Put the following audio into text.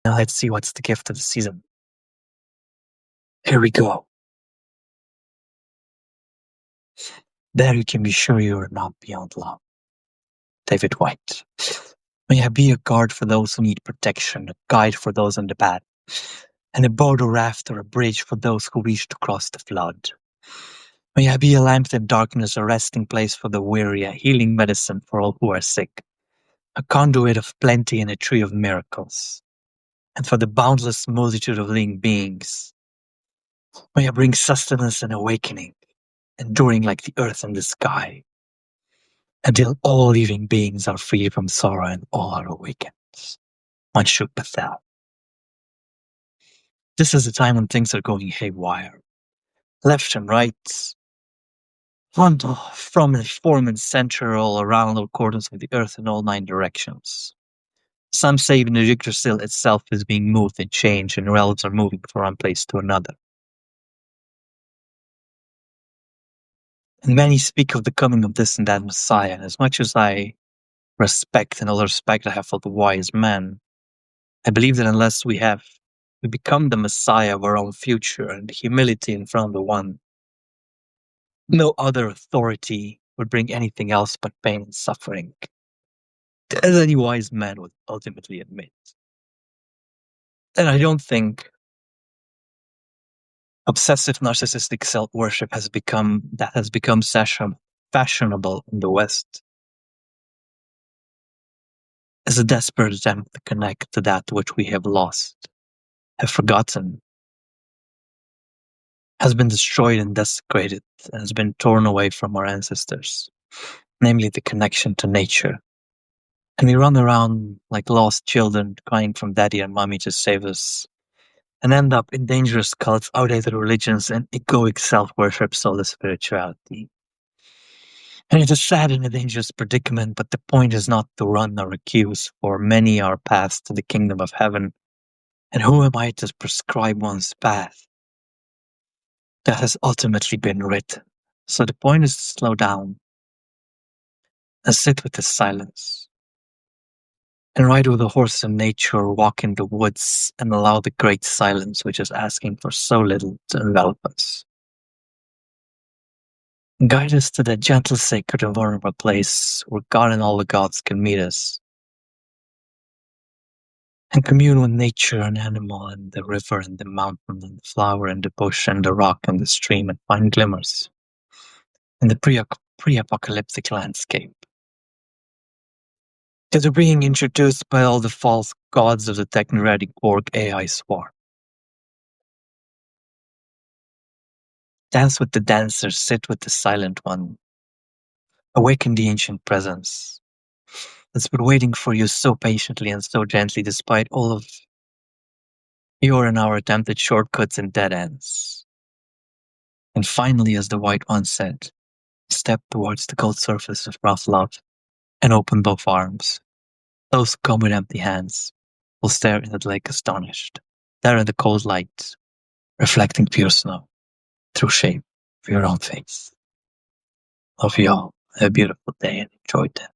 Now let's see what's the gift of the season. Here we go. There you can be sure you are not beyond love. David White. May I be a guard for those who need protection, a guide for those on the path, and a boat or raft or a bridge for those who wish to cross the flood. May I be a lamp in darkness, a resting place for the weary, a healing medicine for all who are sick, a conduit of plenty and a tree of miracles. And for the boundless multitude of living beings, may I bring sustenance and awakening, enduring like the earth and the sky, until all living beings are free from sorrow and all are awakened. Manshuk Patel. This is a time when things are going haywire. Left and right, front, from and form and center, all around all corners of the earth in all 9 directions. Some say even the Yggdrasil itself is being moved and changed, and realms are moving from one place to another. And many speak of the coming of this and that Messiah, and as much as I respect and all the respect I have for the wise man, I believe that unless we become the Messiah of our own future and humility in front of the one, no other authority would bring anything else but pain and suffering, as any wise man would ultimately admit. And I don't think obsessive narcissistic self-worship has become fashionable in the West as a desperate attempt to connect to that which we have lost, have forgotten, has been destroyed and desecrated, and has been torn away from our ancestors, namely the connection to nature. And we run around like lost children, crying from daddy and mommy to save us, and end up in dangerous cults, outdated religions, and egoic self-worship, soulless spirituality. And it is sad and a dangerous predicament, but the point is not to run or accuse, for many are paths to the kingdom of heaven, and who am I to prescribe one's path that has ultimately been written? So the point is to slow down and sit with the silence, and ride with the horse in nature, or walk in the woods, and allow the great silence which is asking for so little to envelop us. Guide us to that gentle, sacred, and vulnerable place where God and all the gods can meet us, and commune with nature and animal and the river and the mountain and the flower and the bush and the rock and the stream, and find glimmers in the pre-apocalyptic landscape that are being introduced by all the false gods of the technocratic Borg AI swarm. Dance with the dancer, sit with the silent one. Awaken the ancient presence that's been waiting for you so patiently and so gently, despite all of your and our attempted shortcuts and dead ends. And finally, as the White One said, step towards the cold surface of rough love and open both arms. Those who come with empty hands will stare into the lake astonished, there in the cold light, reflecting pure snow through shape of your own face. Love you all. Have a beautiful day and enjoy them.